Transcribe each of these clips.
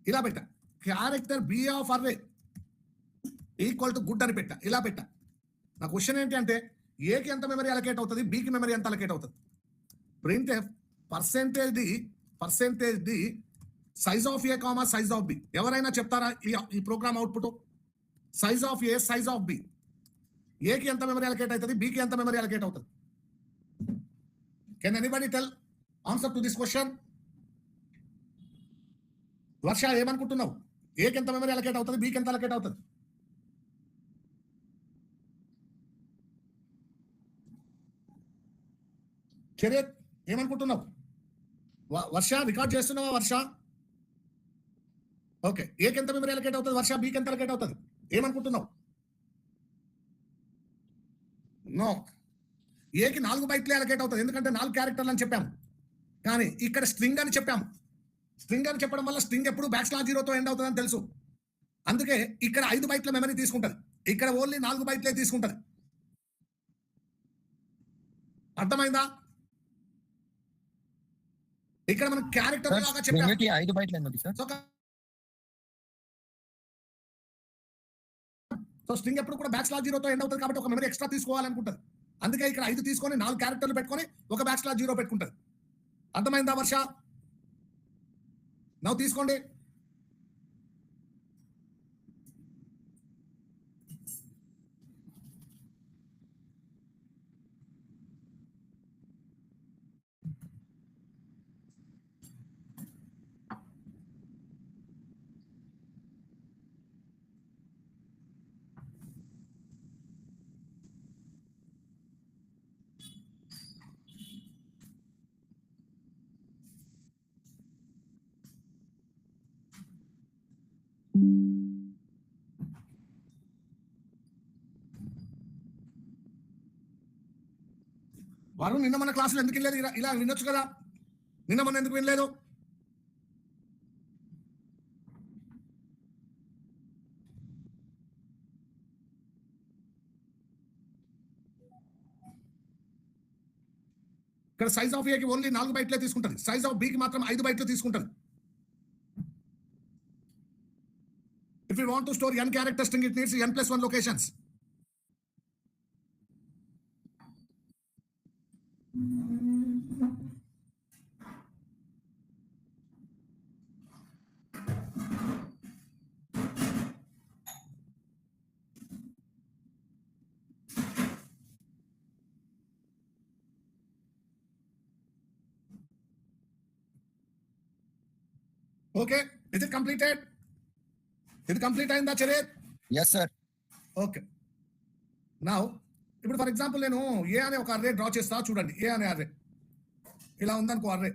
ఇలా పెట్టా. Character B of array equal to good అని పెట్టా. ఇలా పెట్టా. నా క్వశ్చన్ ఏంటి అంటే ఏకి ఎంత మెమరీ అలకేట్ అవుతుంది, బికి మెమరీ ఎంత అలకేట్ అవుతుంది. Print percentage the size of A comma size of B. ఎవరైనా చెప్తారా ఈ program output? Size of A, size of B. ఏకి ఎంత మెమరీ అలకేట్ అవుతుంది, బికి ఎంత మెమరీ అలకేట్ అవుతుంది? Can anybody tell answer to this question? Varsha ఏమనుకుంటున్నావు? ఏకి ఎంత మెమరీ అలకేట్ అవుతుంది, బికి ఎంత అలకేట్ అవుతుంది? చరిత్ ఏమనుకుంటున్నావు? వర్ష రికార్డ్ చేస్తున్నావా? వర్ష ఓకే. ఏకి ఎంత మెమరీ అలకేట్ అవుతుంది వర్ష, బికి ఎంత అలకేట్ అవుతుంది? ఏమనుకుంటున్నావు? నో, ఏకి 4 బైట్లే అలకేట్ అవుతుంది, ఎందుకంటే 4 క్యారెక్టర్లు అని చెప్పాము. కానీ ఇక్కడ స్ట్రింగ్ అని చెప్పాము. స్ట్రింగ్ అని చెప్పడం వల్ల స్ట్రింగ్ ఎప్పుడు /0తో ఎండ్ అవుతుందని తెలుసు. అందుకే ఇక్కడ 5 బైట్ల మెమరీ తీసుకుంటది, ఇక్కడ ఓన్లీ 4 బైట్లే తీసుకుంటది. అర్థమైందా? ఇక్కడ మనం క్యారెక్టర్ లాగా చెప్పాము. 5 బైట్లు ఎందుకు సార్? సో స్ట్రింగ్ ఎప్పుడు కూడా /0తో ఎండ్ అవుతుంది కాబట్టి ఒక మెమరీ ఎక్స్ట్రా తీసుకోవాలనుకుంటది. అందుకే ఇక్కడ 5 తీసుకొని 4 క్యారెక్టర్లు పెట్టుకొని ఒక /0 పెట్టుకుంటది. అర్థమైందా వర్ష? నవ్వు తీసుకోండి. వారు నిన్న మన క్లాసులు ఎందుకు వినలేదు? ఇలా వినొచ్చు కదా, నిన్న మొన్న ఎందుకు వినలేదు? ఇక్కడ సైజ్ ఆఫ్ ఏకి ఓన్లీ 4 బైట్లే తీసుకుంటుంది, సైజ్ ఆఫ్ బికి మాత్రం 5 బైట్లు తీసుకుంటుంది. If you want to store n character string, it needs n+1 locations. Okay, is it completed? ఇది కంప్లీట్ అయిందా Charith? yes sir. Okay. Now ఇప్పుడు ఫర్ ఎగ్జాంపుల్ నేను ఏ అనే ఒక అర్రే డ్రా చేస్తా. చూడండి, ఏ అనే అర్రే ఇలా ఉందనుకో. అర్రే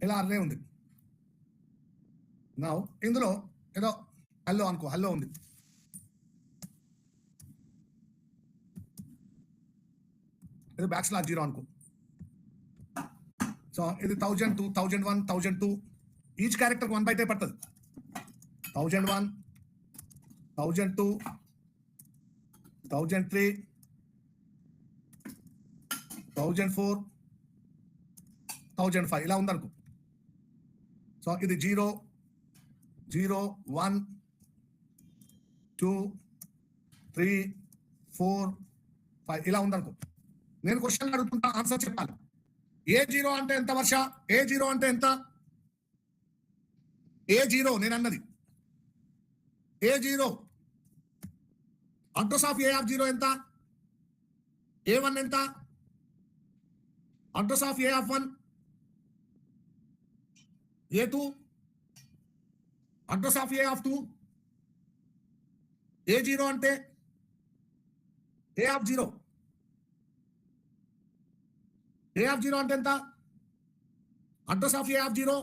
ఇలా అర్రే ఉంది. నౌ ఇందులో ఏదో హల్లో అనుకో, హల్లో ఉంది. ఇది /0 అనుకో. సో ఇది 1002, 1001, 1002. ఈచ్ క్యారెక్టర్ 1 బైటే పడుతుంది. 1001, 1002, 1003, 1004, 1005 ఇలా ఉందనుకో. సో ఇది 0, 0, 1, 2, 3, 4, 5 ఇలా ఉందనుకో. నేను క్వశ్చన్ అడుగుతుంటా, ఆన్సర్ చెప్పాలి. A0 అంటే ఎంత వర్ష? A0 అంటే ఎంత? A0 నేను అన్నది A0. Address of A of 0 ఎంత? A1 ఎంత? Address of A of 1? A2. Address of A of 2? A0 అంటే A ఆఫ్ 0. A ఆఫ్ 0 అంటే ఎంత? Address of A of 0.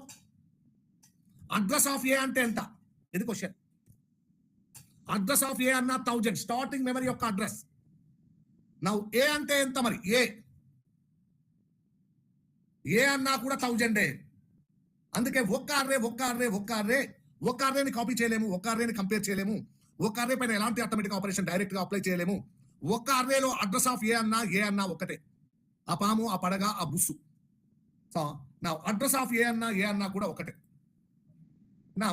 Address of A అంటే ఎంత? ఇది క్వశ్చన్. అడ్రస్ ఆఫ్ A అన్న 1000 starting memory యొక్క అడ్రస్. నౌ A అంటే ఎంత మరి? ఏ అన్నా కూడా 1000. అందుకే ఒక్క అర్రేని కాపీ చేయలేము, ఒక్క అర్రేని కంపేర్ చేయలేము, ఒక్క అర్రే పైన ఎలాంటి ఆటోమేటిక్ ఆపరేషన్ డైరెక్ట్ గా అప్లై చేయలేము. ఒక్క అర్రేలో అడ్రస్ ఆఫ్ ఏ అన్నా ఒకటే. ఆ పాము, ఆ పడగ, ఆ బుస్సు. సో నా అడ్రస్ ఆఫ్ ఏ అన్నా కూడా ఒకటే. నా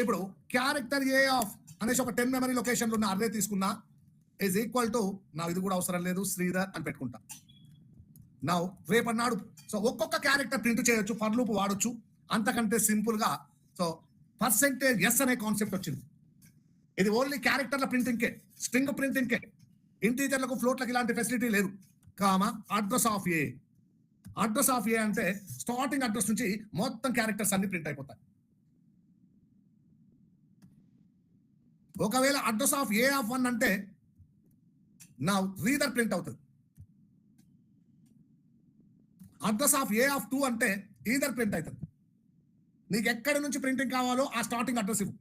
ఇప్పుడు క్యారెక్టర్ ఏ ఆఫ్ అనేసి ఒక 10 మెమరీ లొకేషన్లు ఉన్న అర్రే తీసుకున్నా ఈజ్ ఈక్వల్ టు నా ఇది కూడా అవసరం లేదు శ్రీధర్ అని పెట్టుకుంటా. నా రేపన్నాడు సో ఒక్కొక్క క్యారెక్టర్ ప్రింట్ చేయొచ్చు, ఫర్ లూప్ వాడొచ్చు. అంతకంటే సింపుల్ గా సో పర్సెంటేజ్ ఎస్ అనే కాన్సెప్ట్ వచ్చింది. ఇది ఓన్లీ క్యారెక్టర్ల ప్రింటింగ్కే, స్ట్రింగ్ ప్రింటింగ్కే, ఇంటీజర్లకు ఫ్లోట్లకు ఇలాంటి ఫెసిలిటీ లేదు. కామా అడ్రస్ ఆఫ్ ఏ అంటే స్టార్టింగ్ అడ్రస్ నుంచి మొత్తం క్యారెక్టర్స్ అన్ని ప్రింట్ అయిపోతాయి. ఒకవేళ అడ్రస్ ఆఫ్ ఏ ఆఫ్ 1 అంటే నా రీడర్ ప్రింట్ అవుతుంది. అడ్రస్ ఆఫ్ ఏ ఆఫ్ 2 అంటే ఈదర్ ప్రింట్ అవుతుంది. నీకు ఎక్కడి నుంచి ప్రింటింగ్ కావాలో ఆ స్టార్టింగ్ అడ్రస్ ఇవ్వు.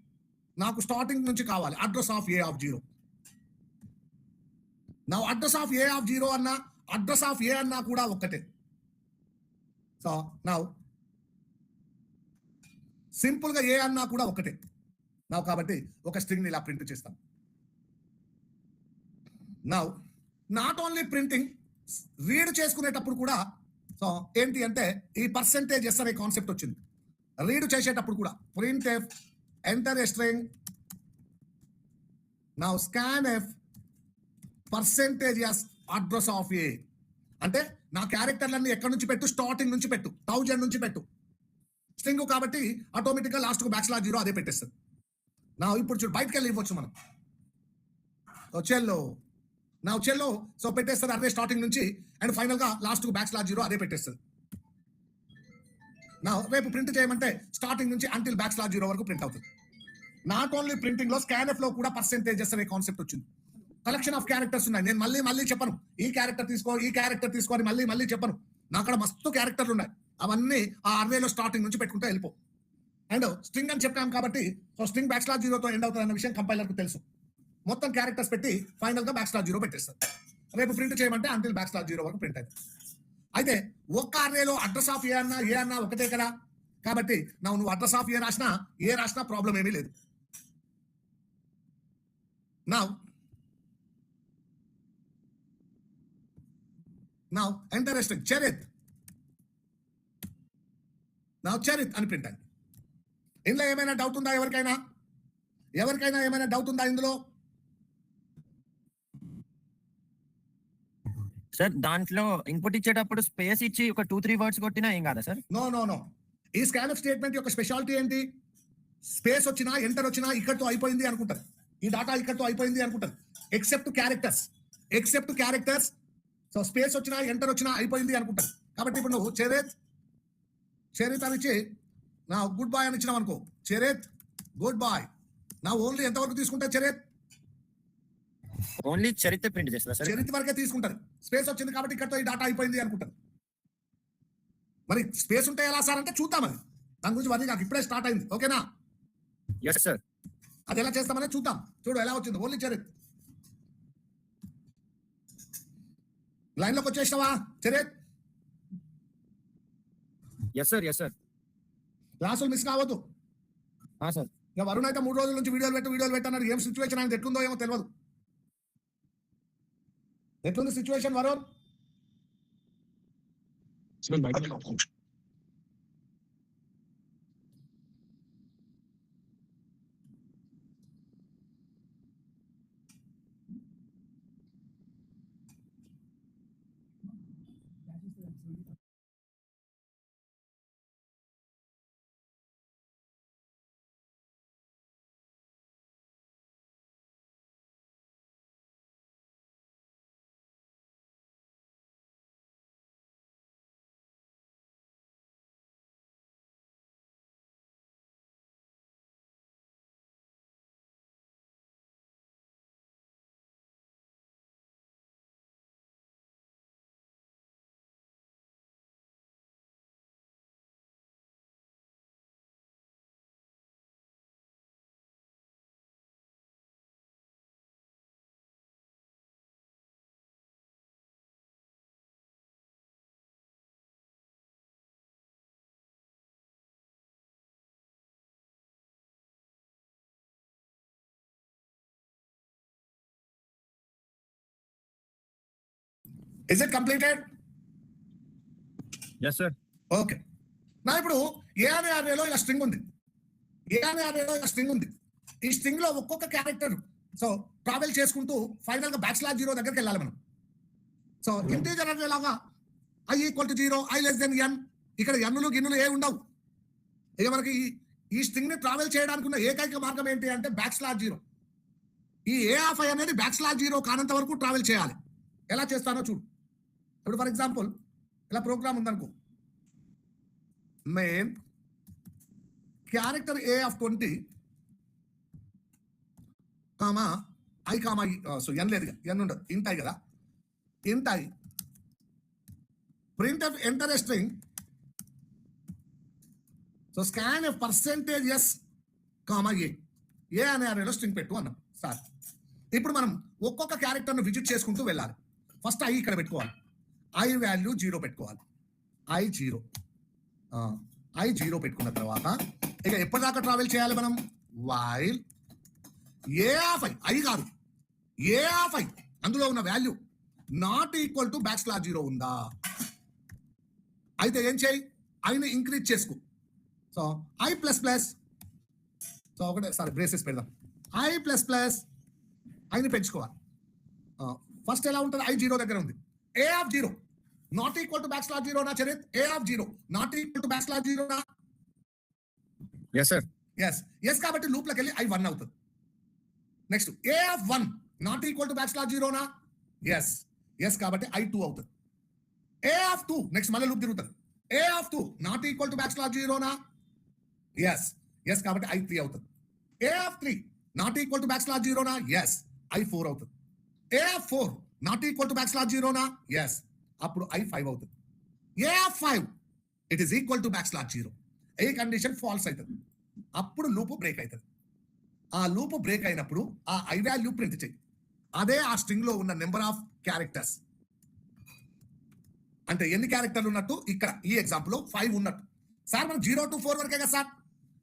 నాకు స్టార్టింగ్ నుంచి కావాలి అడ్రస్ ఆఫ్ ఏ ఆఫ్ 0. నా అడ్రస్ ఆఫ్ ఏ ఆఫ్ 0 అన్నా అడ్రస్ ఆఫ్ ఏ అన్నా కూడా ఒక్కటే. సో నా సింపుల్ గా ఏ అన్నా కూడా ఒకటే. నా కాబట్టి ఒక స్ట్రింగ్ ఇలా ప్రింట్ చేస్తాం. నా నాట్ ఓన్లీ ప్రింటింగ్, రీడ్ చేసుకునేటప్పుడు కూడా సో ఏంటి అంటే ఈ పర్సెంటేజ్ ఎస్ అనే కాన్సెప్ట్ వచ్చింది. రీడ్ చేసేటప్పుడు కూడా printf enter a string నా scanf percentage S address of A అంటే నా క్యారెక్టర్లన్నీ ఎక్కడి నుంచి పెట్టు, స్టార్టింగ్ నుంచి పెట్టు, 1000 నుంచి పెట్టు. స్ట్రింగ్ కాబట్టి ఆటోమేటిక్గా లాస్ట్కు /0 అదే పెట్టేస్తుంది. నా ఇప్పుడు చూడు బయటకు వెళ్ళి ఇవ్వచ్చు మనం చెల్లో సో పెట్టేస్తుంది అదే స్టార్టింగ్ నుంచి అండ్ ఫైనల్ గా లాస్ట్ /0 అదే పెట్టేస్తుంది. నా రేపు ప్రింట్ చేయమంటే స్టార్టింగ్ నుంచి అంటిల్ /0 వరకు ప్రింట్ అవుతుంది. నాట్ ఓన్లీ ప్రింటింగ్ లో స్కాన్ఎఫ్ లో కూడా పర్సెంటేజెస్ అనే కాన్సెప్ట్ వచ్చింది. కలెక్షన్ ఆఫ్ క్యారెక్టర్స్ ఉన్నాయి. నేను మళ్ళీ చెప్పను ఈ క్యారెక్టర్ తీసుకో అని మళ్ళీ చెప్పను. నా అక్కడ మస్తు క్యారెక్టర్లు ఉన్నాయి. అవన్నీ ఆ అర్రేలో స్టార్టింగ్ నుంచి పెట్టుకుంటే వెళ్ళిపో. అండ్ స్ట్రింగ్ అని చెప్పాం కాబట్టి సో స్ట్రింగ్ /0తో ఎండ్ అవుతుంది అన్న విషయం కంపైలర్కు తెలుసు. మొత్తం క్యారెక్టర్స్ పెట్టి ఫైనల్ గా /0 పెట్టేస్తారు. రేపు ప్రింట్ చేయమంటే అంటిల్ /0 వరకు ప్రింట్ అవుతుంది. అయితే ఒక్క అర్రేలో అడ్రస్ ఆఫ్ ఏ అన్నా ఒకటే కదా. కాబట్టి నువ్వు అడ్రస్ ఆఫ్ ఏ రాసినా ప్రాబ్లం ఏమీ లేదు. నా ఎంటర్ స్ట్రింగ్ చరిత్ అని ప్రింట్ అయింది. ఇందులో ఏమైనా డౌట్ ఉందా? ఎవరికైనా ఏమైనా డౌట్ ఉందా ఇందులో? సార్ దాంట్లో ఇన్పుట్ ఇచ్చేటప్పుడు స్పేస్ ఇచ్చి ఒక 2-3 వర్డ్స్ కొట్టినా ఏం కాదా సార్? నో. ఈ స్కాన్ఎఫ్ స్టేట్మెంట్ యొక్క స్పెషాలిటీ ఏంటి? స్పేస్ వచ్చినా ఎంటర్ వచ్చినా ఇక్కడతో అయిపోయింది అనుకుంటారు. ఈ డాటా ఇక్కడతో అయిపోయింది అనుకుంటారు. ఎక్సెప్ట్ క్యారెక్టర్స్ సో స్పేస్ వచ్చినా ఎంటర్ వచ్చినా అయిపోయింది అనుకుంటారు. కాబట్టి ఇప్పుడు నువ్వు చరిత్ అని ఇచ్చి నా గుడ్ బాయ్ అని ఇచ్చినావు అనుకో, చరిత్ గుడ్ బాయ్. నా ఓన్లీ ఎంతవరకు తీసుకుంటా చరిత్? ఓన్లీ చరిత్ర ప్రింట్ చేస్తా సార్. చరిత్ర వరకే తీసుకుంటారు. స్పేస్ వచ్చింది కాబట్టి ఇక్కడతో ఈ డాటా అయిపోయింది అనుకుంటారు. మరి స్పేస్ ఉంటే ఎలా సార్ అంటే చూద్దాం. అది దాని గురించి మరి నాకు ఇప్పుడే స్టార్ట్ అయింది. ఓకేనా? Yes sir. అది ఎలా చేస్తామనే చూద్దాం. చూడు ఎలా వచ్చింది. ఓన్లీ చరిత్ లైన్లోకి వచ్చేసినావా చరిత్? Yes sir. క్లాసులు మిస్ కావద్దు. సార్ ఇక వరుణ్ అయితే 3 రోజుల నుంచి వీడియోలు పెట్టన్నారు. ఏం సిచ్యువేషన్ అనేది ఎట్లుందో ఏమో తెలియదు. ఎట్లుంది situation Varun? Is it completed? Yes sir. Okay. నా ఇప్పుడు ఏ అనే అర్రేలో ఇలా స్ట్రింగ్ ఉంది. ఏ అనే అర్రేలో ఇలా స్ట్రింగ్ ఉంది. ఈ స్ట్రింగ్ లో ఒక్కొక్క క్యారెక్టర్ సో ట్రావెల్ చేసుకుంటూ ఫైనల్ గా /0 దగ్గరికి వెళ్ళాలి మనం. సో ఇంటీజర్ అర్రే లాగా i = 0, i less than n, ఇక్కడ ఎన్నులు గిన్నులు ఏ ఉండవు. ఇక మనకి ఈ స్ట్రింగ్ ని ట్రావెల్ చేయడానికి ఉన్న ఏకైక మార్గం ఏంటి అంటే /0. ఈ a(i) అనేది /0 కానంత వరకు ట్రావెల్ చేయాలి. ఎలా చేస్తానో చూడు. ఇప్పుడు ఫర్ ఎగ్జాంపుల్ ఇలా ప్రోగ్రామ్ ఉందనుకో, main character a(20) comma i comma so n లేదు, n ఉండదు, ఇంట్ i కదా, ఇంట్ i printf enter a string, so scanf %s comma a అనే అరేలో స్ట్రింగ్ పెట్టు అన్నాం సార్. ఇప్పుడు మనం ఒక్కొక్క క్యారెక్టర్ను విజిట్ చేసుకుంటూ వెళ్ళాలి. ఫస్ట్ i ఇక్కడ పెట్టుకోవాలి, i వాల్యూ 0 పెట్టుకోవాలి, i 0 పెట్టుకున్న తర్వాత ఇక ఎప్పటిదాకా ట్రావెల్ చేయాలి మనం, వైల్ a(i) కాదు, a(i) అందులో ఉన్న వాల్యూ =0 ఉందా అయితే ఏం చేయి, ఐని ఇంక్రీజ్ చేసుకో. సో i++, సో ఒకటే సారీ బ్రేసెస్ పెడదాం, i++ ఐని పెంచుకోవాలి. ఫస్ట్ ఎలా ఉంటుంది, i 0 దగ్గర ఉంది, a(0) =0 నా చరిత్, a(0) =0 నా. yes sir. ఎస్ కాబట్టి లూప్ లోకి వెళ్ళి i 1 అవుతుంది. నెక్స్ట్ a(1) =0 నా, ఎస్ కాబట్టి i 2 అవుతుంది. a(2) నెక్స్ట్ మళ్ళీ లూప్ తిరుగుతుంది, a(2) =0 నా, ఎస్ కాబట్టి i 3 అవుతుంది. a(3) =0 నా, i 4 అవుతుంది. a(4) =0 నా, అప్పుడు i 5 అవుతుంది. a(5) =0, ఏ కండిషన్ ఫాల్స్ అవుతుంది, అప్పుడు లూప్ బ్రేక్ అవుతుంది. ఆ లూప్ బ్రేక్ అయినప్పుడు ఆ i వాల్యూ ప్రింట్ చేయి, అదే ఆ స్ట్రింగ్ లో ఉన్న నెంబర్ ఆఫ్ క్యారెక్టర్స్. అంటే ఎన్ని క్యారెక్టర్లు ఉన్నట్టు, ఇక్కడ ఈ ఎగ్జాంపుల్ 5 ఉన్నట్టు. సార్ మనం 0 to 4 వరకే కదా సార్,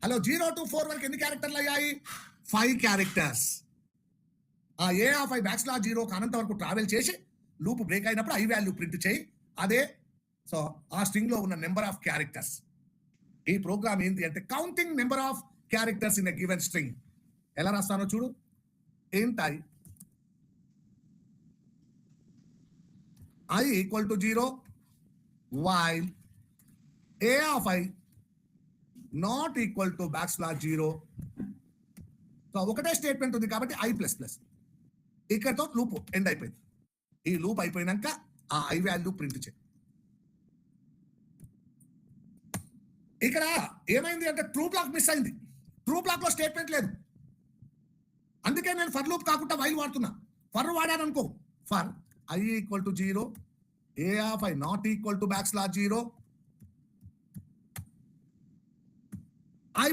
హలో 0 to 4 వరకు ఎన్ని క్యారెక్టర్లు అయ్యాయి, 5 క్యారెక్టర్స్. ఆ a(i) /0 కానంత వరకు ట్రావెల్ చేసి లూప్ బ్రేక్ అయినప్పుడు i వాల్యూ ప్రింట్ చేయి, అదే సో ఆ స్ట్రింగ్ లో ఉన్న నెంబర్ ఆఫ్ క్యారెక్టర్స్. ఈ ప్రోగ్రామ్ ఏంటి అంటే counting number of characters in a given string. ఎలా రాస్తానో చూడు, ఏంటి i = 0 while a(i) =0. సో ఒకటే స్టేట్మెంట్ ఉంది కాబట్టి i++. ఇక్కడతో లూప్ ఎండ్ అయిపోయింది. ఈ లూప్ అయిపోయినాక ఆ i వాల్యూ ప్రింట్ చేయి. ఇక్కడ ఏమైంది అంటే ట్రూ బ్లాక్ మిస్ అయింది, ట్రూ బ్లాక్ లో స్టేట్మెంట్ లేదు. అందుకే నేను ఫర్ లూప్ కాకుండా వైల్ వాడుతున్నా. ఫర్ వాడాను అనుకో, ఫర్ i = 0, a(i) =0, i++.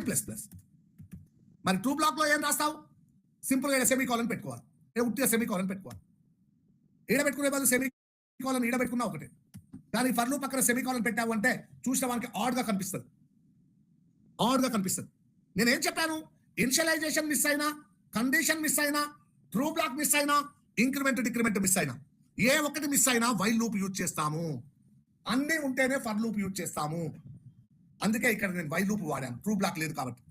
మరి ట్రూ బ్లాక్ లో ఏం రాస్తావు, సింపుల్ గా సెమీకోలన్ పెట్టుకోవాలి, ఉట్టిగా సెమీకోలన్ పెట్టుకోవాలి. ఈడ పెట్టుకునే బదులు సెమీకోలన్ ఈడ పెట్టుకున్నా ఒకటే, కానీ ఫర్ లూప్ పక్కన సెమీకోలన్ పెట్టావు అంటే చూసిన వానికి ఆడ్ గా కనిపిస్తుంది. నేనేం చెప్పాను, ఇనిషియలైజేషన్ మిస్ అయినా, కండిషన్ మిస్ అయినా, ట్రూ బ్లాక్ మిస్ అయినా, ఇంక్రిమెంట్ డిక్రిమెంట్ మిస్ అయినా, ఏ ఒక్కటి మిస్ అయినా వైల్ లూప్ యూజ్ చేస్తాము. అన్నీ ఉంటేనే ఫర్ లూప్ యూజ్ చేస్తాము. అందుకే ఇక్కడ నేను వైల్ లూప్ వాడాను, ట్రూ బ్లాక్ లేదు కాబట్టి.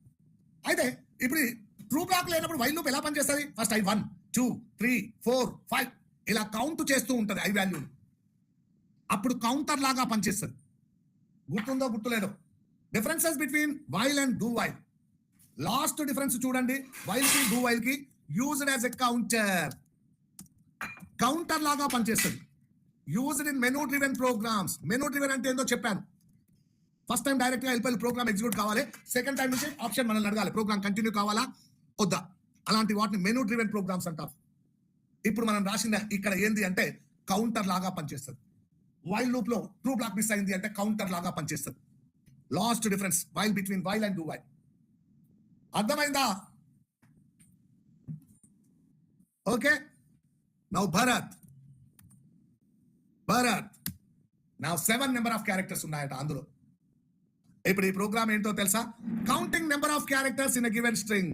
అయితే ఇప్పుడు ట్రూ బ్లాక్ లేనప్పుడు వైల్ లూప్ ఎలా పనిచేస్తుంది, ఫస్ట్ i 1 2 3 4 5 ఇలా కౌంట్ చేస్తూ ఉంటుంది i వాల్యూ. అప్పుడు కౌంటర్ లాగా పనిచేస్తుంది. గుర్తుందో గుర్తులేదో, differences between while and do while. Last difference చూడండి, వైల్ కి డూ వైల్ కి యూజ్డ్ యాజ్ ఎ కౌంటర్ లాగా పనిచేస్తుంది. Used in menu driven programs. Menu driven అంటే ఏందో చెప్పాను. ఫస్ట్ టైం డైరెక్ట్ గా వెళ్ళిపోయి ప్రోగ్రామ్ ఎగ్జిక్యూట్ కావాలి, సెకండ్ టైం నుంచి ఆప్షన్ మనల్ని అడగాలి, ప్రోగ్రామ్ కంటిన్యూ కావాలా వద్దా. అలాంటి వాటిని మెనూ డ్రివెన్ ప్రోగ్రామ్స్ అంటారు. ఇప్పుడు మనం రాసిన ఇక్కడ ఏంది అంటే కౌంటర్ లాగా పనిచేస్తుంది. వైల్ లూప్ లో ట్రూ బ్లాక్ మిస్ అయింది అంటే కౌంటర్ లాగా పనిచేస్తుంది. Last difference while between while and do while. అర్థమైందా? ఓకే, నౌ భరత్ నా 7 నెంబర్ ఆఫ్ క్యారెక్టర్స్ ఉన్నాయట అందులో. ఇప్పుడు ఈ ప్రోగ్రామ్ ఏంటో తెలుసా, counting number of characters in a given string.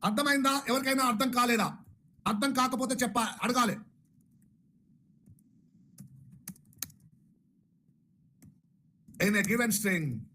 అర్థమైందా? ఎవరికైనా అర్థం కాలేదా? అర్థం కాకపోతే అడగాలి. in a given string.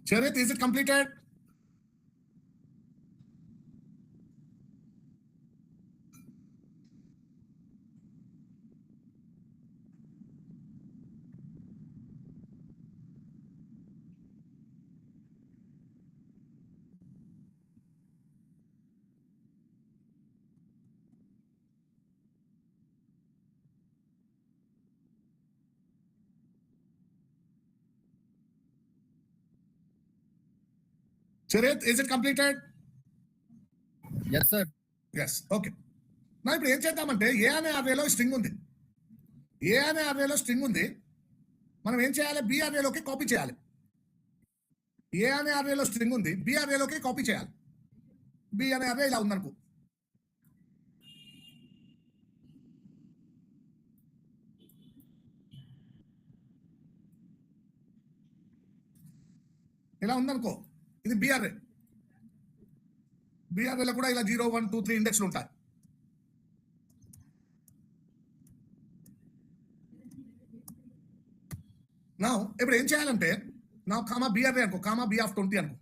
Charit, is it completed? Charit, is it completed? Yes sir. Yes, okay. నా ఇప్పుడు ఏం చేద్దామంటే ఏ అనే అర్రేలో స్ట్రింగ్ ఉంది, ఏ అనే అర్రేలో స్ట్రింగ్ ఉంది. మనం ఏం చేయాలి, బి అర్రేలోకి కాపీ చేయాలి. ఏ అనే అర్రేలో స్ట్రింగ్ ఉంది, బి అర్రేలోకి కాపీ చేయాలి. బి అనే అర్రే ఇలా ఉందనుకో. ఇలా ఉందనుకో, ఇది బి అర్రే. బి అర్రేలో కూడా ఇలా 0, 1, 2, 3 ఇండెక్స్లు ఉంటాయి. నా ఇప్పుడు ఏం చేయాలంటే, నా కామా బి అర్రే అనుకో, కామా బి ఆఫ్ 20 అనుకో.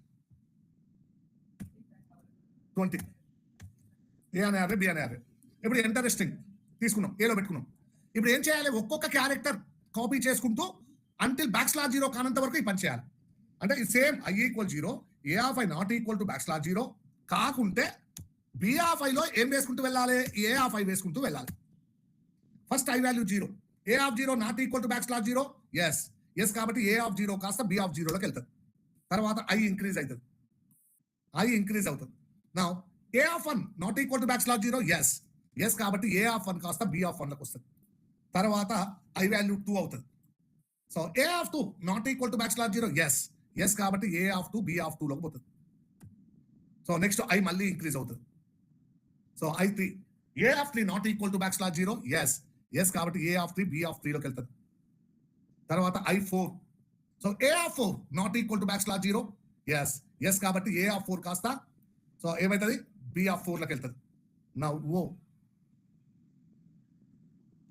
20 ఏ అనే అర్రే, బి అనే అర్రే. ఇప్పుడు ఎంటర్ స్ట్రింగ్ తీసుకున్నాం, ఏలో పెట్టుకున్నాం. ఇప్పుడు ఏం చేయాలి, ఒక్కొక్క క్యారెక్టర్ కాపీ చేసుకుంటూ అంటిల్ \0 కానంత వరకు ఈ పని చేయాలి. అంటే ఈ same i = 0, A of I not equal to backslash 0 కాకుంటే బి ఆఫ్ ఐలో ఏం వేసుకుంటూ వెళ్ళాలి, ఏ ఆఫ్ ఐ వేసుకుంటూ వెళ్ళాలి. First I value 0, A of 0 not equal to backslash 0, yes yes కాబట్టి ఏ ఆఫ్ 0 కాస్త బి ఆఫ్ 0లోకి వెళ్తుంది. తర్వాత ఐ ఇంక్రీజ్ అవుతుంది, ఐ ఇంక్రీజ్ అవుతుంది. నా A of 1 not equal to backslash 0, yes yes కాబట్టి ఏ ఆఫ్ 1 కాస్త బి ఆఫ్ 1లోకి వస్తుంది. తర్వాత ఐ వాల్యూ 2 అవుతుంది. So A of 2 not equal to backslash 0, yes yes కాబట్టి ఏ ఆఫ్ 2 బి ఆఫ్ 2లోకి పోతుంది. సో నెక్స్ట్ ఐ మళ్ళీ increase అవుతుంది. So I 3 A of 3 not equal to backslash 0, yes yes కాబట్టి A of 3 B of 3లోకి వెళ్తుంది. తర్వాత I 4, so A of 4 not equal to backslash 0, yes yes కాబట్టి A of 4 కాస్త so ఏమవుతుంది, B of 4లోకి వెళ్తుంది. నా ఓ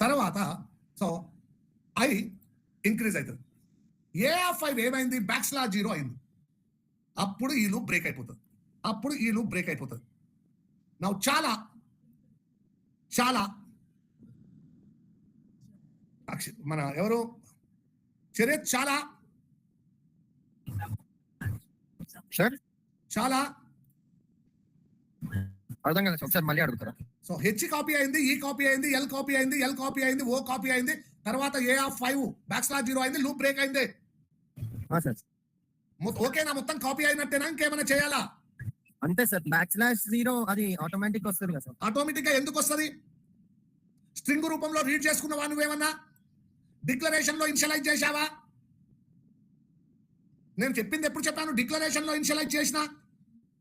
తర్వాత సో ఐ ఇంక్రీజ్ అవుతుంది. ఏ ఆఫ్ 5 ఏమైంది, బ్యాక్ స్లాష్ 0 అయింది. అప్పుడు ఈ లూప్ బ్రేక్ అయిపోతుంది, అప్పుడు ఈ లూప్ బ్రేక్ అయిపోతుంది. నా చాలా చాలా మన ఎవరు చరిత్ చాలా సార్ చాలా అర్థం కదా, ఒకసారి మళ్ళీ అడుగుతారా? సో హెచ్ కాపీ అయింది, ఈ కాపీ అయింది, ఎల్ కాపీ అయింది, ఎల్ కాపీ అయింది, ఓ కాపీ అయింది. తర్వాత ఏ ఆఫ్ 5 బ్యాక్ స్లాష్ 0 అయింది, లూప్ బ్రేక్ అయింది. సార్ ఓకేనా, మొత్తం కాపీ అయినట్టేనా, ఇంకేమైనా చేయాలా? అంతే సార్, బ్యాక్ స్లాష్ 0 అది ఆటోమేటిక్ వస్తుంది కదా సార్. ఆటోమేటిక్ గా ఎందుకు వస్తుంది? స్ట్రింగ్ రూపంలో రీడ్ చేసుకున్నావా నువ్వేమన్నా? డిక్లరేషన్ లో ఇనిషియలైజ్ చేశావా? నేను చెప్పింది ఎప్పుడు చెప్పాను, డిక్లరేషన్ లో ఇనిషియలైజ్ చేసినా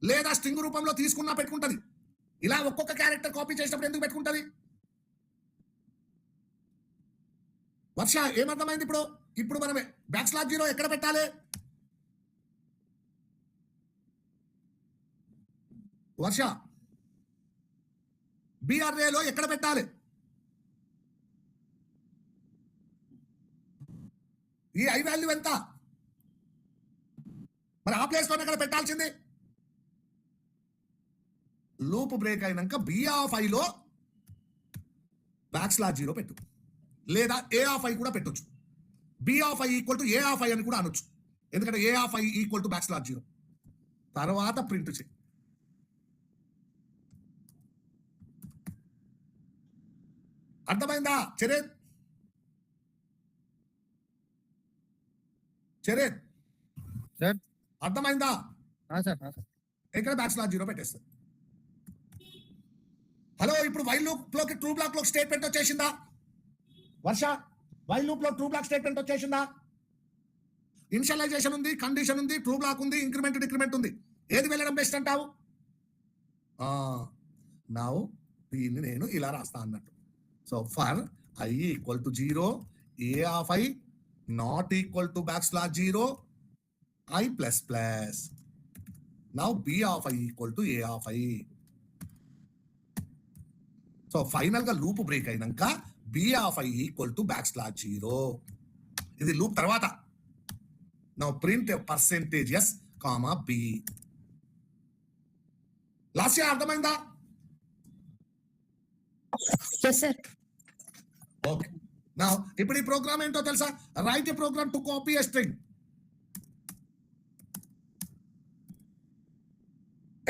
లేదా స్ట్రింగ్ రూపంలో తీసుకున్నా పెట్టుకుంటది. ఇలా ఒక్కొక్క క్యారెక్టర్ కాపీ చేసినప్పుడు ఎందుకు పెట్టుకుంటది? వర్ష ఏమర్థమైంది ఇప్పుడు? ఇప్పుడు మనం బ్యాక్ స్లాష్ 0 ఎక్కడ పెట్టాలి? వర్ష బిఆర్ఏలో ఎక్కడ పెట్టాలి? ఈ ఐ వాల్యూ ఎంత? మరి ఆ ప్లేస్ లోనే ఎక్కడ పెట్టాల్సింది? లూప్ బ్రేక్ అయినాక బి ఆఫ్ ఐలో బ్యాక్ స్లాష్ 0 పెట్టు, లేదా ఏ ఆఫ్ ఐ కూడా పెట్టొచ్చు. B of I equal to A of I అని కూడా అనొచ్చు, ఎందుకంటే A of I equal to backslash 0. తర్వాత ప్రింట్ చేయి. అర్థమైందా చరిత్? చరిత్ సార్ అర్థమైందా? సార్ ఇక్కడ బ్యాక్ స్లాష్ 0 పెట్టేస్తుంది. హలో, ఇప్పుడు వైల్ లూప్ లోకి ట్రూ బ్లాక్ లో స్టేట్మెంట్ వచ్చేసిందా? వర్ష వైల్ లూప్ లో ట్రూ బ్లాక్ స్టేట్మెంట్ వచ్చేసిందా? ఇనిషియలైజేషన్ ఉంది, కండిషన్ ఉంది, ట్రూ బ్లాక్ ఉంది, ఇంక్రిమెంట్ డిక్రిమెంట్ ఉంది. ఏది వెళ్ళడం బెస్ట్ అంటావు? నౌ దీన్ని నేను ఇలా రాస్తా అన్నట్టు. So for I equal to 0, A of I not equal to backslash 0, I plus plus. Now B of I equal to A of I. So final గా లూప్ బ్రేక్ అయినాక B of I equal to backslash 0. ఇది loop తర్వాత. Now print percentage S comma B. Last year అర్థమైందా? Okay. నా ఇప్పుడు ఈ program ఏంటో తెలుసా? Write a program to copy a string.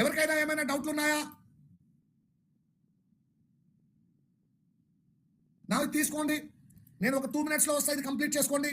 ఎవరికైనా ఏమైనా డౌట్లు ఉన్నాయా? నా తీసుకోండి, నేను ఒక 2 minutes లో వస్తాయి, కంప్లీట్ చేసుకోండి.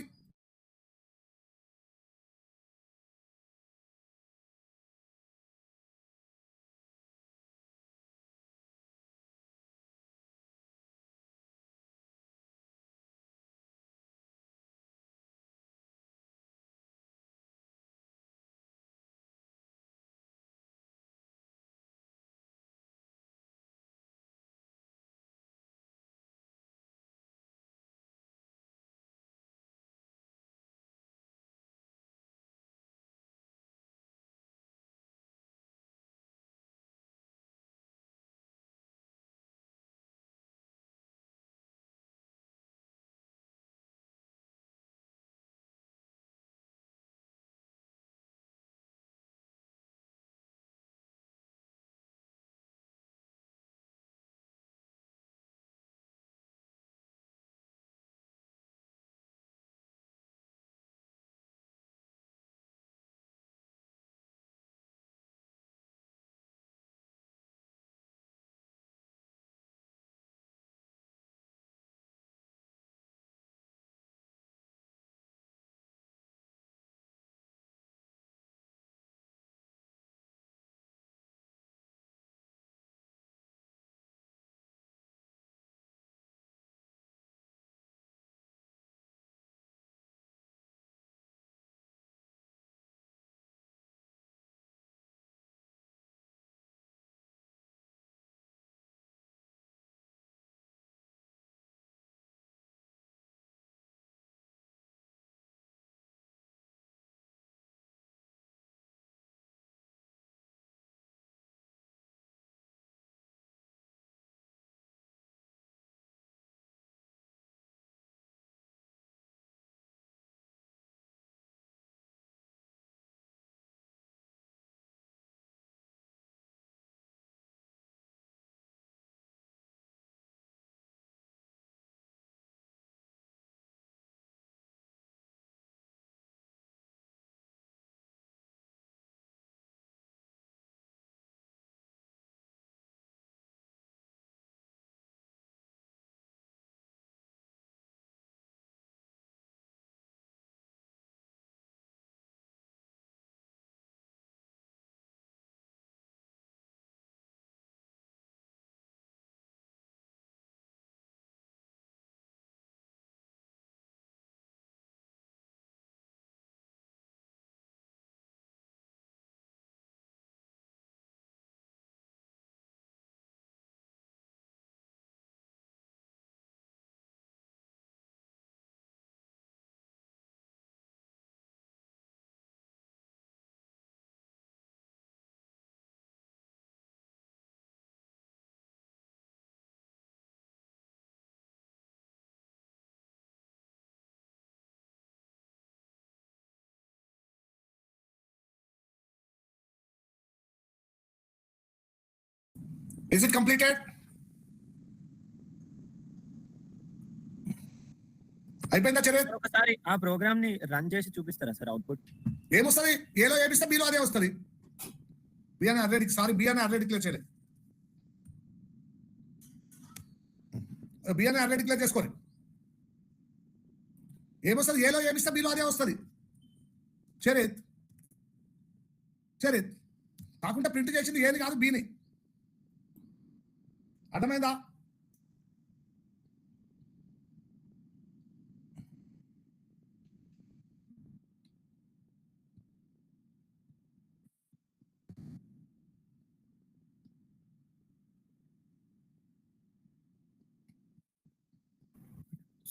Is it completed? అయిపోయిందా చరిత్? ఒకసారి ఆ ప్రోగ్రామ్ ని రన్ చేసి చూపిస్తారా సార్ అవుట్పుట్? ఏమొస్తుంది? ఏలో ఏపిస్తే బీలో అదే వస్తుంది. బి అని అర్రే డిక్లేర్ చేయలేదు. బి అని అర్రే డిక్లేర్ చేసుకోండి. ఏమొస్తుంది? ఏలో ఏపిస్తే బీలో అదే వస్తుంది. చరిత్ కాకుండా ప్రింట్ చేసింది ఏది కాదు బీని. అర్థమైందా?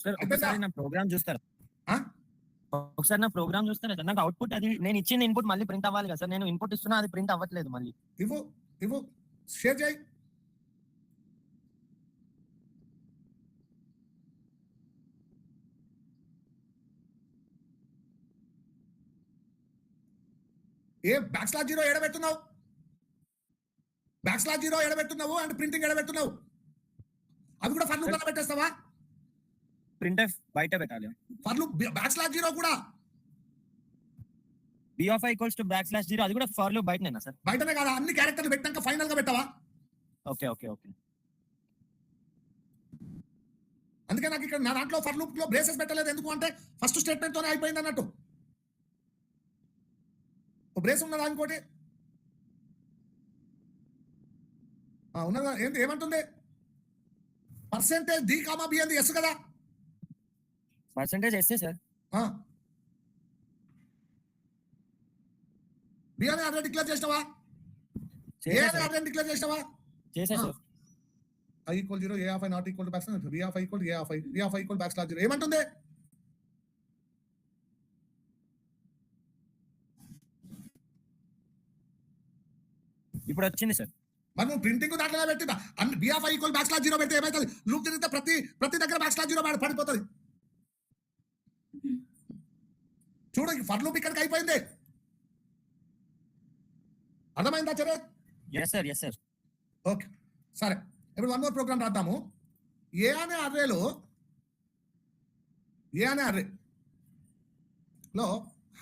సార్ ఒకసారి నా ప్రోగ్రామ్ చూస్తారా? ఒకసారి నా ప్రోగ్రామ్ చూస్తారా సార్? నాకు అవుట్పుట్ అది నేను ఇచ్చిన ఇన్పుట్ మళ్ళీ ప్రింట్ అవ్వాలి కదా సార్. నేను ఇన్పుట్ ఇస్తున్నా అది ప్రింట్ అవ్వట్లేదు మళ్ళీ. ఇవ్వు షేర్ చేయి. ఏ బ్యాక్స్లాష్ జీరో ఎడబెడుతున్నావు అండ్ ప్రింటింగ్ ఎడబెడుతున్నావు. అవి కూడా ఫర్ లూప్ లో పెట్టేస్తావా? ప్రింట్ బయట పెట్టాలి. ఫర్ లూప్ బ్యాక్స్లాష్ జీరో కూడా b of i equals to backslash 0 అది కూడా ఫర్ లూప్ బయటనేనా సార్? బయటనే కాదా? అన్ని క్యారెక్టర్లు పెట్టాక ఫైనల్ గా పెట్టావా? ఓకే. అందుకే నాకు ఇక్కడ నా దాంట్లో ఫర్ లూప్ లో బ్రేసెస్ పెట్టలేదు. ఎందుకు అంటే ఫస్ట్ స్టేట్మెంట్ తోనే అయిపోయింది అన్నట్టు. బ్రేస్ ఉన్నదా ఇంకోటి? ఉన్నదా? ఏంటి ఏమంటుంది? పర్సెంటేజ్ డి కామా బి అంది ఎస్ కదా? Percentage S sir. బి అని ఆల్రెడీ డిక్లేర్ చేసినావా? ఏ అని ఆల్రెడీ డిక్లేర్ చేసినావా? చేసా sir. i equal 0 a of i not equal to backslash b of i equal to a of i b of i equal backslash 0 ఏమంటుంది? ఇప్పుడు వచ్చింది sir. మరి నువ్వు ప్రింటింగ్ దాంట్లో పెట్టినా అన్ని బి ఆఫ్ ఐ ఈక్వల్ బ్యాక్స్లాష్ 0 పెడితే ఏమవుతుంది? లూప్ తిరిగితే ప్రతి దగ్గర బ్యాక్స్లాష్ 0 పడిపోతుంది. చూడు ఫర్ లూప్ ఇక్కడికి అయిపోయింది. అర్థమైందా చరణ్? Yes sir. ఓకే సరే, ఇప్పుడు వన్ మోర్ ప్రోగ్రామ్ రాద్దాము. ఏ అనే అర్రేలో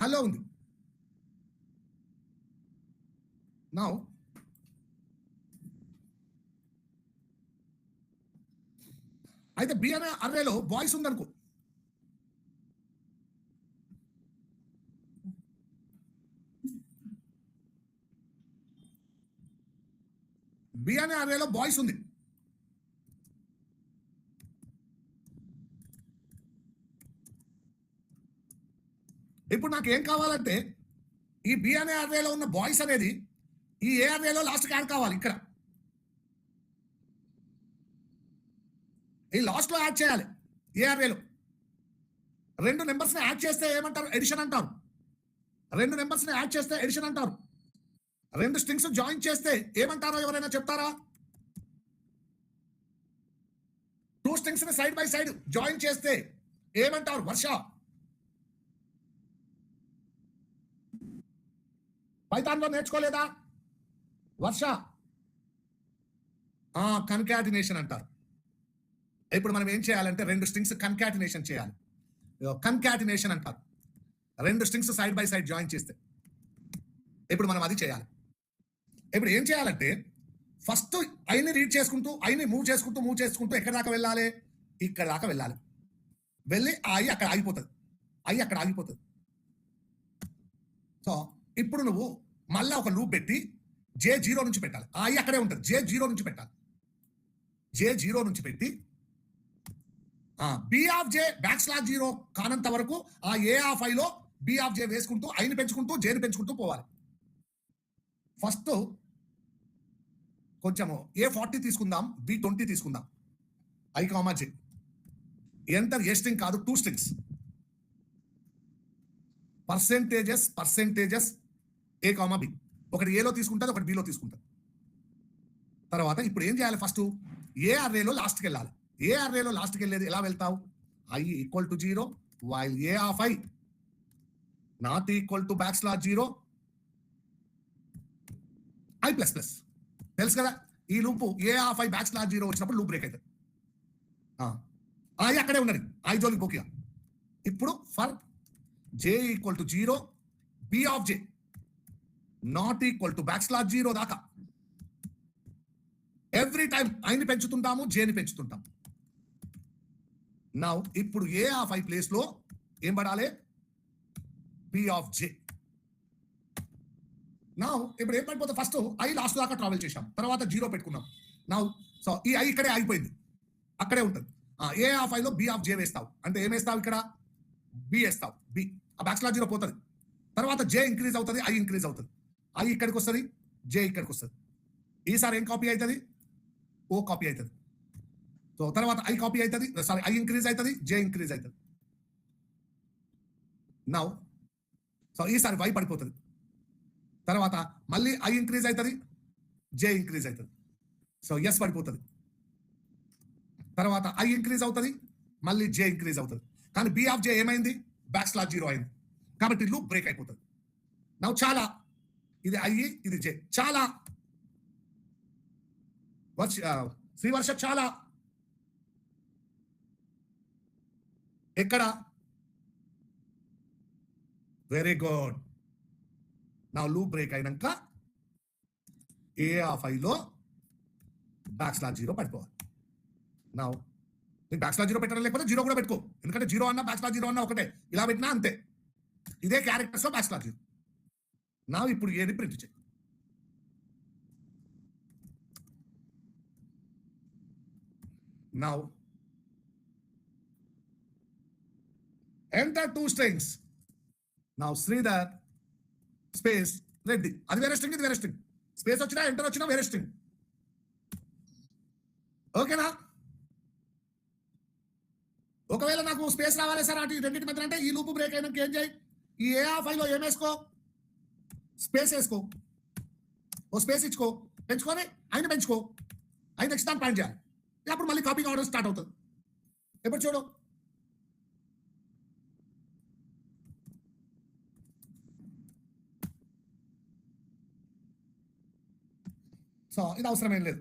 హలో ఉంది. నౌ అయితే బి అనే అర్రేలో బాయ్స్ ఉందనుకో. బి అనే అర్రేలో బాయ్స్ ఉంది. ఇప్పుడు నాకు ఏం కావాలంటే ఈ బి అనే అర్రేలో ఉన్న బాయ్స్ అనేది ఈ ఏ అర్రేలో లాస్ట్కి యాడ్ కావాలి. ఇక్కడ ఈ లాస్ట్ లో యాడ్ చేయాలి. ఏ అర్రేలో రెండు నెంబర్స్ ని యాడ్ చేస్తే ఏమంటారు? ఎడిషన్ అంటారు. రెండు నెంబర్స్ ని యాడ్ చేస్తే ఎడిషన్ అంటారు. రెండు స్ట్రింగ్స్ జాయిన్ చేస్తే ఏమంటారో ఎవరైనా చెప్తారా? టూ స్ట్రింగ్స్ ని సైడ్ బై సైడ్ జాయిన్ చేస్తే ఏమంటారు? వర్ష. పైథాన్ లో నేర్చుకోలేదా? వర్ష. కన్కాటినేషన్ అంటారు. ఇప్పుడు మనం ఏం చేయాలంటే రెండు స్ట్రింగ్స్ కన్కాటినేషన్ చేయాలి. కన్కాటినేషన్ అంటారు. రెండు strings side by side join చేస్తే ఇప్పుడు మనం అది చేయాలి. ఇప్పుడు ఏం చేయాలంటే ఫస్ట్ ఐని రీడ్ చేసుకుంటూ ఐని మూవ్ చేసుకుంటూ ఎక్కడ దాకా వెళ్ళాలి? ఇక్కడ దాకా వెళ్ళాలి. వెళ్ళి ఐ అక్కడ ఆగిపోతుంది. సో ఇప్పుడు నువ్వు మళ్ళా ఒక లూప్ పెట్టి J0 నుంచి పెట్టాలి. ఐ అక్కడే ఉంటుంది. J0 నుంచి పెట్టాలి. J0 నుంచి పెట్టి బి ఆఫ్ జే బ్యాక్స్లాష్ 0 కానంత వరకు ఆ ఏ ఆఫ్ ఐ లో బి ఆఫ్ జే వేసుకుంటూ ఐని పెంచుకుంటూ జేని పెంచుకుంటూ పోవాలి. ఫస్ట్ కొంచెము A40 తీసుకుందాం, B20 తీసుకుందాం. I comma J enter a string కాదు, 2 స్ట్రింగ్స్. పర్సెంటేజెస్ ఏ కామా బి. ఒకటి ఏలో తీసుకుంటుంది, ఒకటి బిలో తీసుకుంటుంది. తర్వాత ఇప్పుడు ఏం చేయాలి? ఫస్ట్ ఏ అర్రేలో లాస్ట్కి వెళ్ళాలి. ఏ అర్రేలో లాస్ట్కి వెళ్ళేది ఎలా వెళ్తావు? I equal to 0 while A of I not equal to backslash 0 I plus plus. తెలుసు కదా? ఈ loop A of I backslash 0 వచ్చినప్పుడు లూప్ బ్రేక్ అవుతుంది. ఐ అక్కడే ఉన్నది, ఐ జోలికి పోకియా. ఇప్పుడు for J equal to 0 B of J not equal to backslash 0 దాకా ఎవ్రీ టైం ఐని పెంచుతుంటాము, జేని పెంచుతుంటాం. నౌ ఇప్పుడు ఏ ఆఫ్ ఐ ప్లేస్ లో ఏం పడాలి? B of J. నౌ ఇప్పుడు ఏం పడిపోతే ఫస్ట్ ఐ లాస్ట్ దాకా ట్రావెల్ చేశాం, తర్వాత 0 పెట్టుకున్నాం. నౌ సో ఈ ఐ ఇక్కడే అయిపోయింది, అక్కడే ఉంటుంది. ఏ ఆఫ్ ఐలో బి ఆఫ్ జే వేస్తావు అంటే ఏం వేస్తావు? ఇక్కడ బి వేస్తావు. బి ఆ బ్యాక్ స్లాష్ 0 పోతుంది, తర్వాత జే ఇంక్రీజ్ అవుతుంది, ఐ ఇంక్రీజ్ అవుతుంది. ఐ ఇక్కడికి వస్తుంది, జే ఇక్కడికి వస్తుంది. ఈసారి ఏం కాపీ అవుతుంది? ఓ కాపీ అవుతుంది. సో తర్వాత ఐ కాపీ అవుతుంది, సారీ ఐ ఇంక్రీజ్ అవుతుంది, జే ఇంక్రీజ్ అవుతుంది. నౌ సో ఈసారి వై పడిపోతుంది, తర్వాత మళ్ళీ ఐ ఇంక్రీజ్ అవుతుంది, జే ఇంక్రీజ్ అవుతుంది. సో ఎస్ పడిపోతుంది, తర్వాత ఐ ఇంక్రీజ్ అవుతుంది, మళ్ళీ జే ఇంక్రీజ్ అవుతుంది. కానీ బి ఆఫ్ జే ఏమైంది? బ్యాక్ స్లాష్ 0 అయింది, కాబట్టి లూప్ బ్రేక్ అయిపోతుంది. నౌ చాలా ఇది ఐ, ఇది జే. చాలా శ్రీవర్ష చాలా ఎక్కడ? Very good. నా లూప్ బ్రేక్ అయినాక ఏ ఆఫ్ ఐలో బ్యాక్ స్లాష్ 0 పడిపోవాలి. నా నీకు బ్యాక్ స్లాష్ 0 పెట్టడం లేకపోతే 0 కూడా పెట్టుకో, ఎందుకంటే 0 అన్నా బ్యాక్ స్లాష్ 0 అన్నా ఒకటే, ఇలా పెట్టినా అంతే. ఇదే క్యారెక్టర్స్ లో బ్యాక్ స్లాష్ 0. నా ఇప్పుడు ఏది ప్రింట్ చేయి. Now enter 2 strings. Now Sridhar space Reddy. అది వేరే స్ట్రింగ్, ఇది వేరే స్ట్రింగ్. స్పేస్ వచ్చినా ఎంటర్ వచ్చినా వేరే స్ట్రింగ్. ఓకేనా? ఒకవేళ నాకు స్పేస్ రావాలి సార్ అటు రెండింటి మధ్య అంటే ఈ లూప్ బ్రేక్ అయినాక ఏం చేయి? ఈ ఏ ఆఫ్ ఐలో ఏం వేసుకో? స్పేస్ వేసుకో, ఓ స్పేస్ ఇచ్చుకో, పెంచుకొని ఆయన పెంచుకో, ఆయన నెక్స్ట్ దాన్ని పాయింట్ చేయాలి. అప్పుడు మళ్ళీ కాపీ కావడం స్టార్ట్ అవుతుంది. ఎప్పుడు చూడు, సో ఇది అవసరం ఏం లేదు.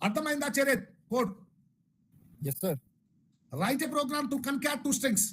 అర్థమైందా Charith? Code Yes, sir. write a program to concat 2 strings.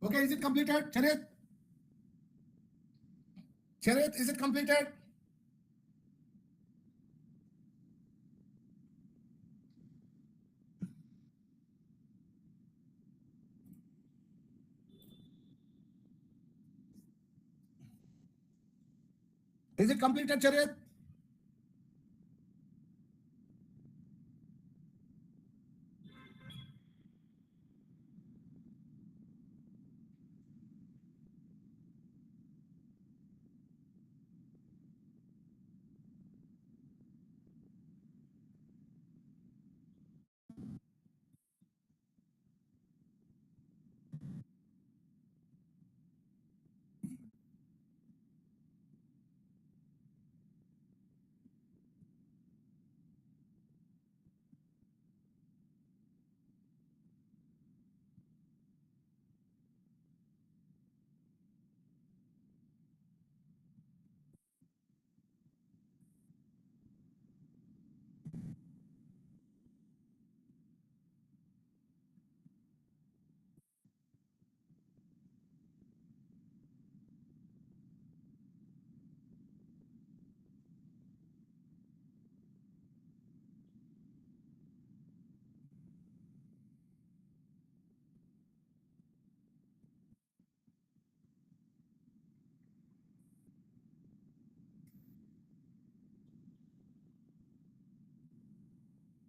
Okay, is it completed? Charith, is it completed? Is it completed, Charith?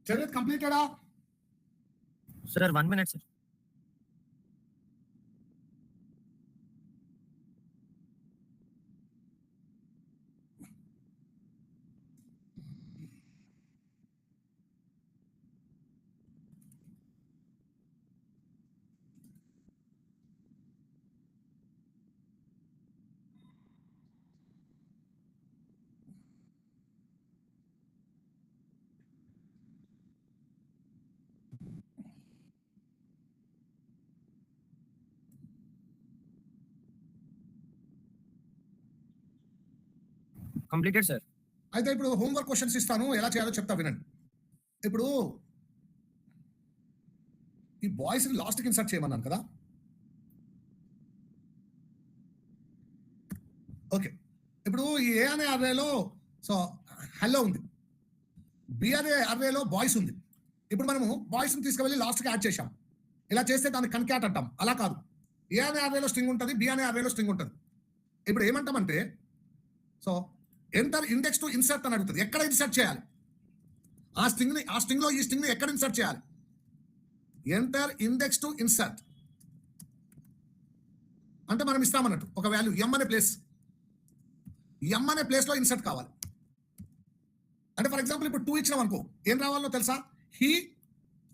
Charith, completed? Sir, 1 minute, sir. Completed, sir. అయితే ఇప్పుడు హోంవర్క్ క్వశ్చన్స్ ఇస్తాను, ఎలా చేయాలో చెప్తా వినండి. ఇప్పుడు ఈ బాయ్స్ లాస్ట్కి ఇన్సర్ట్ చేయమన్నాను కదా. ఓకే, ఇప్పుడు ఈ ఏ అనే అర్రేలో సో హలో ఉంది, బి అనే అర్రేలో బాయ్స్ ఉంది. ఇప్పుడు మనము బాయ్స్ని తీసుకువెళ్ళి లాస్ట్కి యాడ్ చేశాం. ఇలా చేస్తే దాన్ని కన్క్యాట్ అంటాం. అలా కాదు, ఏ అనే అర్రేలో స్ట్రింగ్ ఉంటుంది, బి అనే అర్రేలో స్ట్రింగ్ ఉంటుంది. ఇప్పుడు ఏమంటామంటే so enter index to insert అని అడుగుతుంది. ఎక్కడ ఇన్సర్ట్ చేయాలి ఆ స్ట్రింగ్లో ఈ స్ట్రింగ్ని ఎక్కడ ఇన్సర్ట్ చేయాలి? ఎంటర్ ఇండెక్స్ టు ఇన్సర్ట్ అంటే మనం ఇస్తామన్నట్టు ఒక వాల్యూ ఎం అనే ప్లేస్, ఎం అనే ప్లేస్లో ఇన్సర్ట్ కావాలి. అంటే ఫర్ ఎగ్జాంపుల్ ఇప్పుడు 2 ఇచ్చినాం అనుకో, ఏం రావాలో తెలుసా? హీ,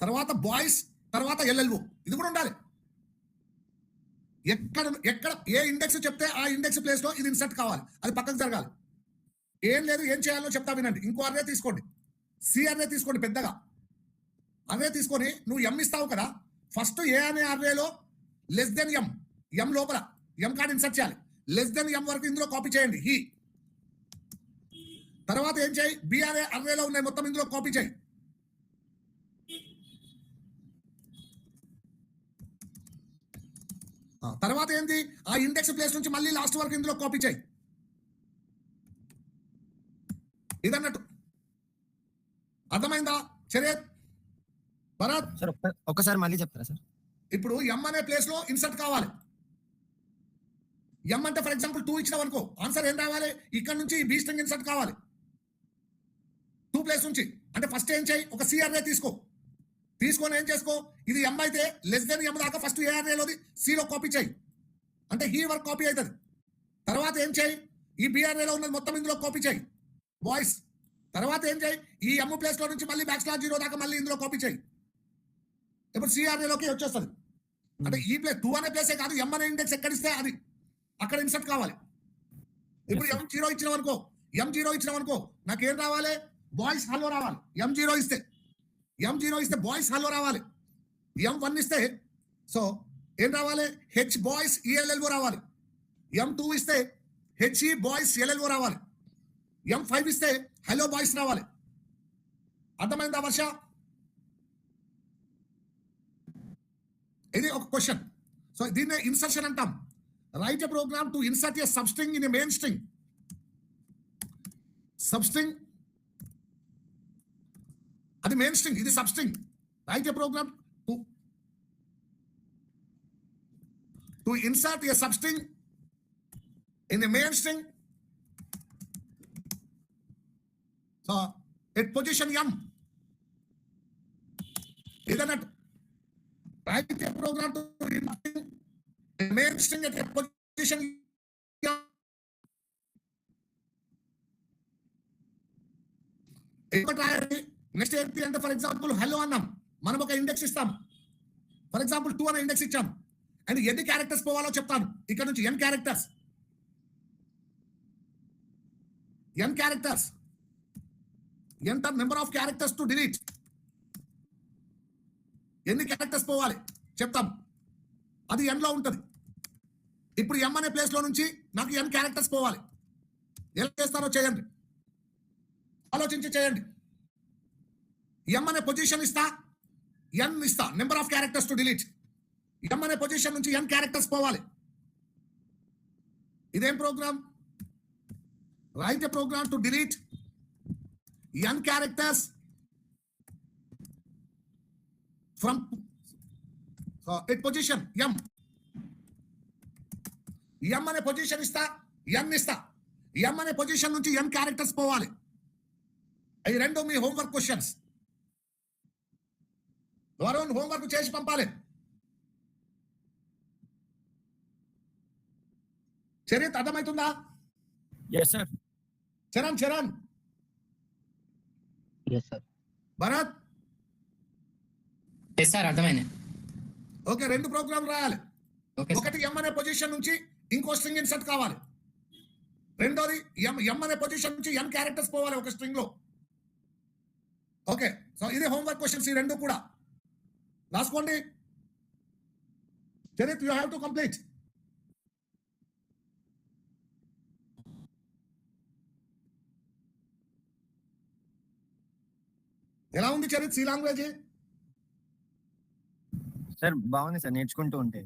తర్వాత బాయ్స్, తర్వాత ఎల్ఎల్ఓ. ఇది కూడా ఉండాలి. ఎక్కడ ఏ ఇండెక్స్ చెప్తే ఆ ఇండెక్స్ ప్లేస్లో ఇది ఇన్సర్ట్ కావాలి, అది పక్కకు జరగాలి. ఏం లేదు, ఏం చేయాలో చెప్తా వినండి. ఇంకో అర్రే తీసుకోండి, సి అర్రే తీసుకోండి. పెద్దగా అర్రే తీసుకొని నువ్వు ఎం ఇస్తావు కదా, ఫస్ట్ ఏ అనే అర్రేలో లెస్ దెన్ ఎం, ఎం లోపల ఎం కార్డ్ ఇన్సర్ట్ చేయాలి. లెస్ దెన్ ఎం వరకు ఇందులో కాపీ చేయండి హీ. తర్వాత ఏం చేయి, బి అనే అర్రేలో ఉన్నాయి మొత్తం ఇందులో కాపీ చేయి. తర్వాత ఏంది, ఆ ఇండెక్స్ ప్లేస్ నుంచి మళ్ళీ లాస్ట్ వరకు ఇందులో కాపీ చేయి. ఇదన్నట్టు అర్థమైందా? చరేత్, భరత్, సార్ ఒక్కసారి మళ్ళీ చెప్తారా సార్? ఇప్పుడు ఎం అనే ప్లేస్ లో ఇన్సర్ట్ కావాలి. ఎం అంటే ఫర్ ఎగ్జాంపుల్ 2 ఇచ్చినాం అనుకో, ఆన్సర్ ఏం రావాలి? ఇక్కడ నుంచి బి స్ట్రింగ్ ఇన్సర్ట్ కావాలి 2 ప్లేస్ నుంచి. అంటే ఫస్ట్ ఏం చేయి, ఒక సి అర్రే తీసుకొని ఏం చేసుకో, ఇది ఎం అయితే లెస్ దెన్ ఎం దాకా ఫస్ట్ ఏ అర్రేలోది సిలో కాపీ చేయి. అంటే హీ వరకు కాపీ అవుతుంది. తర్వాత ఏం చేయి, ఈ బి అర్రేలో ఉన్నది మొత్తం ఇందులో కాపీ చేయి బాయ్స్. తర్వాత ఏం చేయి, ఈ ఎం ప్లేస్ లో నుంచి మళ్ళీ /0 దాకా మళ్ళీ ఇందులో కాపీ చేయి. ఇప్పుడు సిఆర్ఏలోకి వచ్చేస్తుంది. అంటే ఈ ప్లేస్ 2 అనే ప్లేసే కాదు, ఎం అనే ఇండెక్స్ ఎక్కడిస్తే అది అక్కడ ఇన్సర్ట్ కావాలి. ఇప్పుడు M0 ఇచ్చినాం అనుకో, నాకేం రావాలి? బాయ్స్ హలో రావాలి. M0 ఇస్తే బాయ్స్ హలో రావాలి. M1 ఇస్తే సో ఏం రావాలి? హెచ్ బాయ్స్ ELLO రావాలి. M2 ఇస్తే HE బాయ్స్ LLO రావాలి. M5 ఇస్తే హలో బాయ్స్ రావాలి. అర్థమైందా వర్ష? ఇది ఒక క్వశ్చన్. సో దీన్నే ఇన్సర్షన్ అంటాం. Write a program to insert a substring in a main string. Substring అది మెయిన్ స్ట్రింగ్, ఇది substring. Write a program to insert a substring in the main string, so at position m, isn't it? Write a program to insert the main string at a position m. Next ఏంటి అంటే for example hello అన్నాం, మనం ఒక index ఇస్తాం. For example 2 అనే index ఇచ్చాం and ఎన్ని characters పోవాలో చెప్తాను. ఇక్కడ నుంచి n characters, n characters, enter number of characters to delete. ఎన్ని క్యారెక్టర్స్ పోవాలి చెప్తాం, అది n లో ఉంటుంది. ఇప్పుడు m అనే ప్లేస్ లో నుంచి నాకు n క్యారెక్టర్స్ పోవాలి. ఎలా చేస్తారో చేయండి, ఆలోచించి చేయండి. m అనే పొజిషన్ ఇస్తా, n ఇస్తా, number of characters to delete. m అనే పొజిషన్ నుంచి n క్యారెక్టర్స్ పోవాలి. ఇదేం programme? Write a program to delete n characters from at position m. m అనే పొజిషన్ ఇస్తా, n ఇస్తా. m అనే పొజిషన్ నుంచి n క్యారెక్టర్స్ పోవాలి. అవి రెండు మీ హోంవర్క్ క్వశ్చన్స్. వరుణ్ హోంవర్క్ చేసి పంపాలి. చరిత్ అర్థమవుతుందా? yes sir. Charan yes sir. Bharat yes sir, అర్థమైంది. ఓకే, రెండు ప్రోగ్రామ్ రాయాలి. ఓకే ఒకటి m అనే పొజిషన్ నుంచి ఇంకో స్ట్రింగ్ ఇన్సర్ట్ కావాలి. రెండోది m అనే పొజిషన్ నుంచి n క్యారెక్టర్స్ పోవాలి ఒక స్ట్రింగ్ లో. ఓకే, సో ఇది హోంవర్క్ క్వశ్చన్స్, ఈ రెండు కూడా రాసుకోండి. Charith you have to complete. ఎలా ఉంది చరిత్ సి లాంగ్వేజ్? సార్ బాగుంది సార్, నేర్చుకుంటూ ఉంటే.